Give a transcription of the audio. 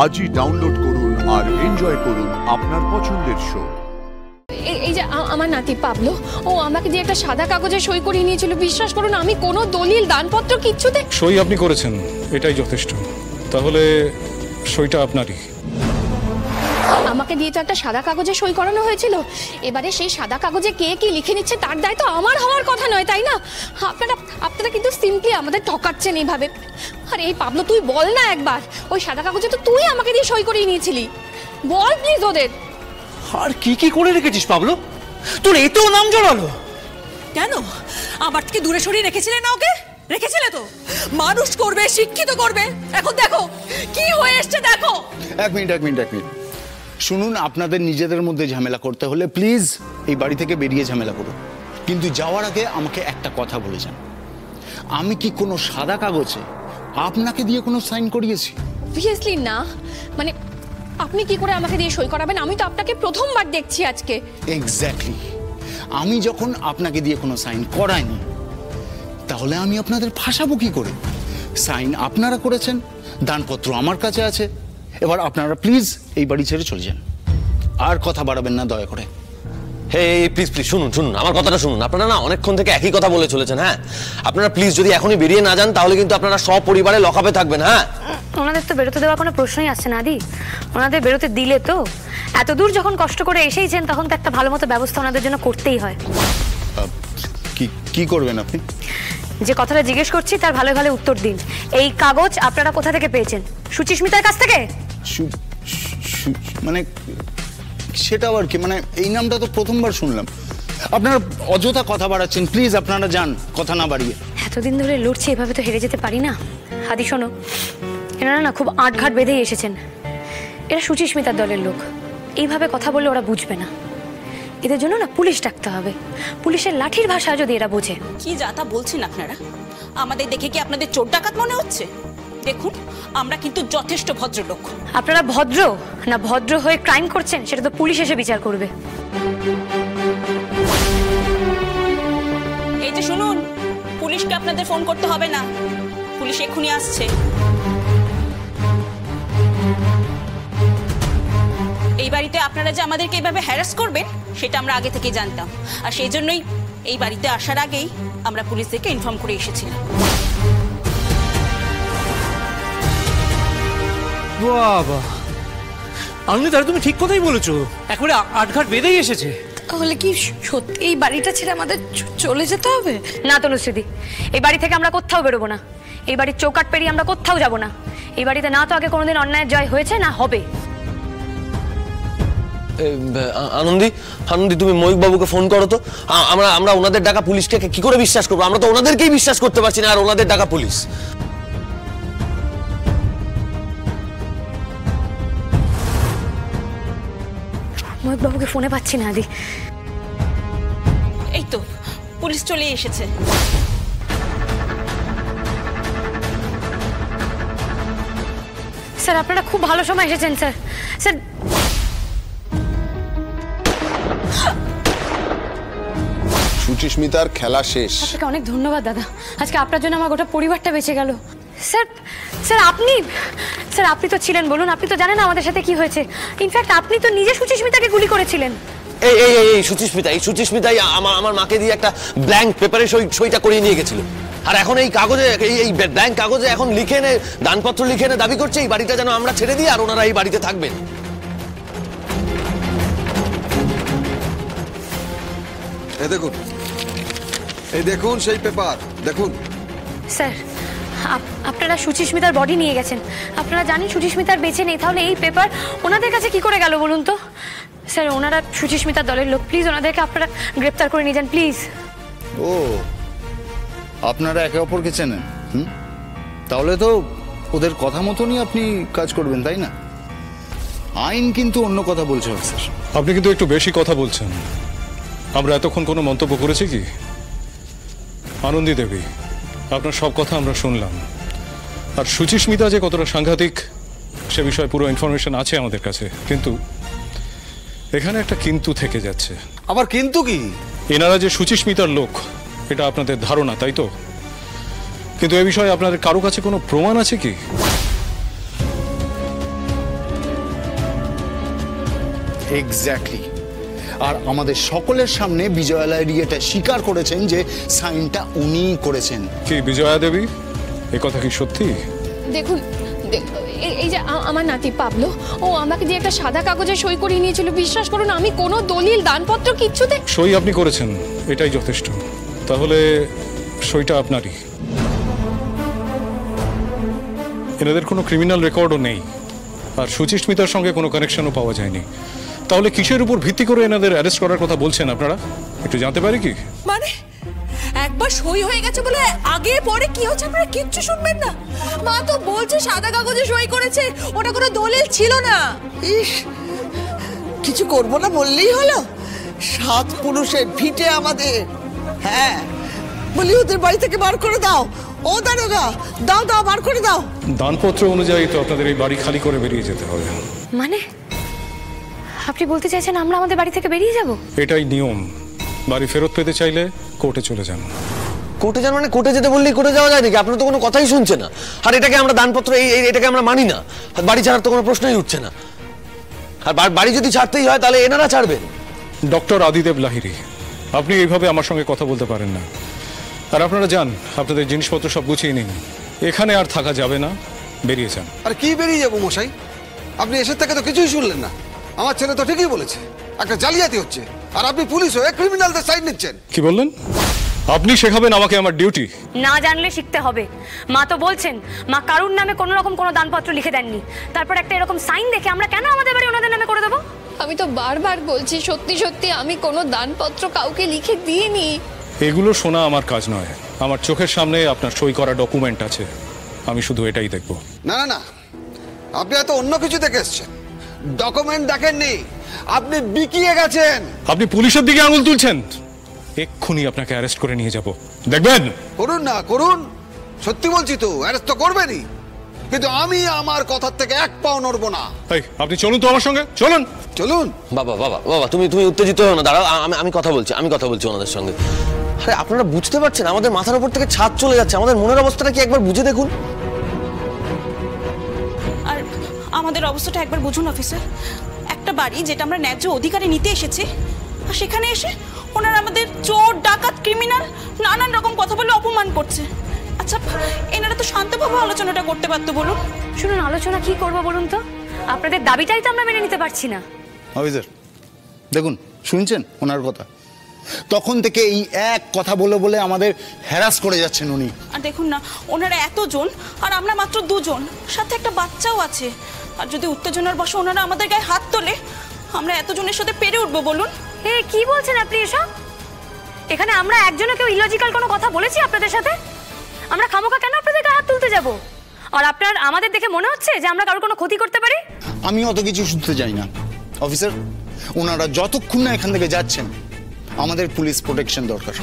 আজই ডাউনলোড করুন আর এনজয় করুন আপনার পছন্দের শো। এই যে আমার নাতি পাবলো, ও আমাকে দিয়ে একটা সাদা কাগজে সই করিয়ে নিয়েছিল। বিশ্বাস করুন, আমি কোনো দলিল দানপত্র কিচ্ছুতে। সই আপনি করেছেন, এটাই যথেষ্ট। তাহলে সইটা আপনারই। আমাকে দিয়ে তো একটা সাদা কাগজে সই করানো হয়েছিল। এবারে সেই সাদা কাগজে কে কি লিখে নিচ্ছে তার দায়িত্ব আমার হওয়ার কথা নয়, তাই না? আপনারা কিন্তু সিম্পলি আমাদের ঠকাচ্ছেন এইভাবে। আরে এই পাবলো, তুই বল না একবার, ওই সাদা কাগজে তো তুই আমাকে দিয়ে সই করিয়ে নিয়েছিলি। বল প্লিজ ওদের। আর কি কি করে রেখেছিস পাবলো? তোর এতেও নাম জড়ালো কেন? আমার থেকে দূরে সরিয়ে রেখেছিলে না ওকে? রেখেছিলে তো, মানুষ করবে, শিক্ষিত করবে। এখন দেখো কি হয়ে এসছে, দেখো। এক মিনিট শুনুন, আপনাদের নিজেদের মধ্যে ঝামেলা করতে হলে প্লিজ এই বাড়ি থেকে বেরিয়ে ঝামেলা করুন, কিন্তু যাওয়ার আগে আমাকে একটা কথা বলে যান। আমি কি কোনো সাদা কাগজে আপনাকে দিয়ে কোনো সাইন করিয়েছি? অবভিয়াসলি না। মানে আপনি কি করে আমাকে দিয়ে সই করাবেন? আমি তো আপনাকে প্রথমবার দেখছি আজকে। এক্স্যাক্টলি, আমি যখন আপনাকে দিয়ে কোনো সাইন করাইনি, তাহলে আমি আপনাদের ফাঁসাবো কি করে? সাইন আপনারা করেছেন, দানপত্র আমার কাছে আছে। এবার আপনারা প্লিজ এই বাড়ি ছেড়ে চলে যান, আর কথা বাড়াবেন না দয়া করে। হে প্লিজ শুনুন, আমার কথাটা শুনুন। আপনারা না অনেকক্ষণ থেকে একই কথা বলে চলেছেন। হ্যাঁ, আপনারা প্লিজ যদি এখনই বেরিয়ে না যান, তাহলে কিন্তু আপনারা সপরিবারে লকআপে থাকবেন। হ্যাঁ, ওনাদের তো বেরোতে দেওয়ার কোনো প্রশ্নই আসছে না আদি। ওনাদের বেরোতে দিলে তো, এত দূর যখন কষ্ট করে এসেইছেন, তখন তো একটা ভালো মতো ব্যবস্থা ওনাদের জন্য করতেই হয়। কি করবেন আপনি? যে কথাটা জিজ্ঞেস করছি তার ভালো ভালো উত্তর দিন। এই কাগজ আপনারা কোথা থেকে পেয়েছেন? সুচিস্মিতার কাছ থেকে? মানে সেটা আবার কি? মানে এই নামটা তো প্রথমবার শুনলাম। আপনারা অযথা কথা বাড়াচ্ছেন, প্লিজ আপনারা যান, কথা না বাড়িয়ে। এতদিন ধরে লড়ছি, এভাবে তো হেরে যেতে পারি না। হাদি শোনো, এনারা না খুব আটঘাট বেঁধেই এসেছেন। এরা সুচিস্মিতার দলের লোক। এইভাবে কথা বললে ওরা বুঝবে না। এদের জন্য না পুলিশ ডাকতে হবে। পুলিশের লাঠির ভাষা যদি এরা বোঝে। কি যাতা বলছেন আপনারা? আমাদের দেখে কি আপনাদের চোর ডাকাত মনে হচ্ছে? দেখুন, আমরা কিন্তু যথেষ্ট ভদ্রলোক। আপনারা ভদ্র না ভদ্র হয়ে ক্রাইম করছেন, সেটা তো পুলিশ এসে বিচার করবে। এই যে শুনুন, পুলিশকে আপনাদের ফোন করতে হবে না, পুলিশ এক্ষুনি আসছে। এই বাড়িতে আপনারা যে আমাদেরকে এইভাবে হ্যারাস করবেন, সেটা আমরা আগে থেকে জানতাম। আর সেই জন্যই এই বাড়িতে আসার আগেই আমরা পুলিশকে ইনফর্ম করে এসেছিলাম। বাবা, আমি তাহলে তুমি ঠিক কথাই বলেছো, একবারে আটঘাট বেঁধেই এসেছে। তাহলে কি সত্যি এই বাড়িটা ছেড়ে আমাদের চলে যেতে হবে? না তনুশ্রীদি, এই বাড়ি থেকে আমরা কোথাও বেরোবো না। এই বাড়ির চৌকাট পেরিয়ে আমরা কোথাও যাব না। এই বাড়িতে না তো আগে কোনোদিন অন্যায়ের জয় হয়েছে, না হবে। আনন্দি, তুমি ময়ূক বাবুকে ফোন করো তো। আমরা ওনাদের ডাকা পুলিশকে কি করে বিশ্বাস করবো? আমরা তো ওনাদেরকেই বিশ্বাস করতে পারছি না, আর ওনাদের ডাকা পুলিশ। ময়ূক বাবুকে ফোনে পাচ্ছি না আদি। এই তো পুলিশ চলে এসেছে। স্যার, আপনারা খুব ভালো সময় এসেছেন স্যার। স্যার, সুচিস্মিতার খেলা শেষ। আপনাকে অনেক ধন্যবাদ দাদা। আজকে আপনার জন্য আমার গোটা পরিবারটা বেঁচে গেল। স্যার আপনি তো ছিলেন, বলুন, আপনি তো জানেন আমাদের সাথে কি হয়েছে। ইনফ্যাক্ট আপনি তো নিজে সুচিস্মিতাকে গুলি করেছিলেন। এই সুচিস্মিতাই আমার মাকে দিয়ে একটা ব্ল্যাঙ্ক পেপারে সইটা করিয়ে নিয়ে গেছিল। আর এখন এই কাগজে, এই ব্ল্যাঙ্ক কাগজে এখন লিখে এনে, দানপত্র লিখে এনে দাবি করছে এই বাড়িটা যেন আমরা ছেড়ে দিই আর ওনারা এই বাড়িতে থাকবেন। এই দেখুন সেই পেপার দেখুন। স্যার, আপনারা সুচিস্মিতার বডি নিয়ে গেছেন। আপনারা জানেন সুচিস্মিতার বেঁচে নেই, তাহলে এই পেপার ওনাদের কাছে কি করে গেল বলুন তো? স্যার, ওনারা সুচিস্মিতার দলের লোক। প্লিজ ওনাদেরকে আপনারা গ্রেপ্তার করে নিয়ে যান প্লিজ। ও, আপনারা একে অপরকে চেনেন? তাহলে তো ওদের কথা মতনই আপনি কাজ করবেন, তাই না? আইন কিন্তু অন্য কথা বলছে অফিসার। আপনি কিন্তু একটু বেশি কথা বলছেন। আমরা এতক্ষণ কোনো মন্তব্য করেছি কি? আনন্দী দেবী, আপনার সব কথা আমরা শুনলাম। আর সুচিস্মিতা যে কতটা সাংঘাতিক সে বিষয়ে পুরো ইনফরমেশন আছে আমাদের কাছে, কিন্তু এখানে একটা কিন্তু থেকে যাচ্ছে। আবার কিন্তু কি? এনারা যে সুচিস্মিতার লোক এটা আপনাদের ধারণা, তাই তো? কিন্তু এই বিষয়ে আপনাদের কারো কাছে কোনো প্রমাণ আছে কি? এক্স্যাক্টলি। আর আমাদের সকলের সামনে বিজয়ালয় এটা স্বীকার করেছেন যে সাইনটা উনিই করেছেন। কি বিজয়া দেবী, এ কথা কি সত্যি? দেখুন এই যে আমার নাতি পাবলো, ও আমাকে দিয়ে একটা সাদা কাগজে সই করিয়ে নিয়েছিল। বিশ্বাস করুন আমি কোনো দলিল দানপত্র কিচ্ছুতে। সই আপনি করেছেন, এটাই যথেষ্ট। তাহলে সইটা আপনারই। এনাদের কোনো ক্রিমিনাল রেকর্ডও নেই, আর সুচিস্মিতার সঙ্গে কোনো কানেকশনও পাওয়া যায়নি। তাহলে কিসের উপর ভিত্তি করে এনাদের অ্যারেস্ট করার কথা বলছেন আপনারা, একটু জানতে পারি কি? মানে একবার সই হয়ে গেছে বলে আগে পরে কি হচ্ছে আপনারা কিচ্ছু শুনবেন না? মা তো বলছে সাদা কাগজে সই করেছে, ওটা কোনো দলিল ছিল না। ইস, কিছু করবো না বললেই হলো? 7 পুরুষের ভিটে আমাদের। হ্যাঁ, বলি ওদের বাড়ি থেকে বার করে দাও। ও দারোগা, দাও দাও, বার করে দাও। দানপত্র অনুযায়ী তো আপনাদের এই বাড়ি খালি করে বেরিয়ে যেতে হবে। মানে আপনি বলতে চাইছেন আমরা আমাদের বাড়ি থেকে বেরিয়ে যাব? এটাই নিয়ম। বাড়ি ফেরত পেতে চাইলে কোর্টে চলে যান। কোর্টে যান মানে? কোর্টে যেতে বললেই কোর্টে যাওয়া যায় নাকি? আপনার তো কোনো কথাই শুনছে না। আর এটাকে আমরা দানপত্র এটাকে আমরা মানি না। আর বাড়ি ছাড়ার তো কোনো প্রশ্নই উঠছে না। আর বাড়ি যদি ছাড়তেই হয় তাহলে এনারা ছাড়বেন। ডক্টর আদিদেব লাহিড়ী, আপনি এইভাবে আমার সঙ্গে কথা বলতে পারেন না। আর আপনারা যান, আপনাদের জিনিসপত্র সব গুছিয়ে নিন। এখানে আর থাকা যাবে না, বেরিয়ে যান। আর কি বেরিয়ে যাবো মশাই? আপনি এসে থেকে তো কিছুই শুনলেন না। আমার ছেলে তো ঠিকই বলেছে, একটা জালিয়াতি হচ্ছে, আর আপনি পুলিশ হয়ে ক্রিমিনালদের সাইড নিচ্ছেন। কি বললেন? আপনি শেখাবেন আমাকে আমার ডিউটি? না জানলে শিখতে হবে। মা তো বলছেন মা কারুর নামে কোনো রকম কোনো দানপত্র লিখে দেননি। তারপর একটা এরকম সাইন দেখে আমরা কেন আমাদের বাড়ি ওনাদের নামে করে দেবো? আমি তো বারবার বলছি সত্যি সত্যি আমি কোনো দানপত্র কাউকে লিখে দিইনি। এগুলো শোনা আমার কাজ নয়। আমার চোখের সামনে আপনার সই করা ডকুমেন্ট আছে, আমি শুধু এটাই দেখব। না না না, আপনি এত অন্য কিছু দেখে এসছেন, ডকুমেন্ট দেখেননি, আপনি বিকিয়ে গেছেন। আপনি পুলিশের দিকে আঙুল তুলছেন, এক্ষুনি আপনাকে অ্যারেস্ট করে নিয়ে যাব, দেখবেন। করুন না করুন, সত্যি বলছি তো, অ্যারেস্ট তো করবেনই, কিন্তু আমি আমার কথার থেকে এক পাও নড়বো না। এই আপনি চলুন তো আমার সঙ্গে, চলুন চলুন। বাবা বাবা বাবা, তুমি উত্তেজিত হও না, দাঁড়াও, আমি কথা বলছি ওনাদের সঙ্গে। আরে আপনারা বুঝতে পারছেন আমাদের মাথার উপর থেকে ছাদ চলে যাচ্ছে, আমাদের মনের অবস্থাটা কি একবার বুঝে দেখুন। আর আমাদের অবস্থাটা একবার বুঝুন অফিসার। একটা বাড়ি যেটা আমরা ন্যায্য অধিকারে নিতে এসেছি, আর সেখানে এসে ওনারা আমাদের চোর, ডাকাত, ক্রিমিনাল নানান রকম কথা বলে অপমান করছে। আচ্ছা, এনারা তো শান্তভাবে আলোচনাটা করতে পারতো, বলুন। শুনুন, আলোচনা কি করবো বলুন তো? আপনাদের দাবিটাই তো আমরা মেনে নিতে পারছি না। অফিসার দেখুন, শুনছেন ওনার কথা? তখন থেকে এই এক কথা বলে বলে আমাদের হ্যারাস করে যাচ্ছেন উনি। আর দেখুন না, ওনারা এতজন আর আমরা মাত্র 2 জন, সাথে একটা বাচ্চাও আছে। আর যদি উত্তেজনার বশে ওনারা আমাদের গায়ে হাত তোলে, আমরা এতজনের সাথে পেরে উঠবো বলুন? কি বলছেন আপনি এসব? এখানে আমরা একজনও কেউ ইলজিক্যাল কোনো কথা বলেছি আপনাদের সাথে? আমরা খামোখা কেন আপনাদের গায়ে হাত তুলতে যাব? আর আপনার আমাদের দেখে মনে হচ্ছে যে আমরা কারোর কোনো ক্ষতি করতে পারি? আমি অত কিছু শুনতে চাই না অফিসার। ওনারা যতক্ষণ না এখান থেকে যাচ্ছেন, আমাদের পুলিশ প্রোটেকশন দরকার।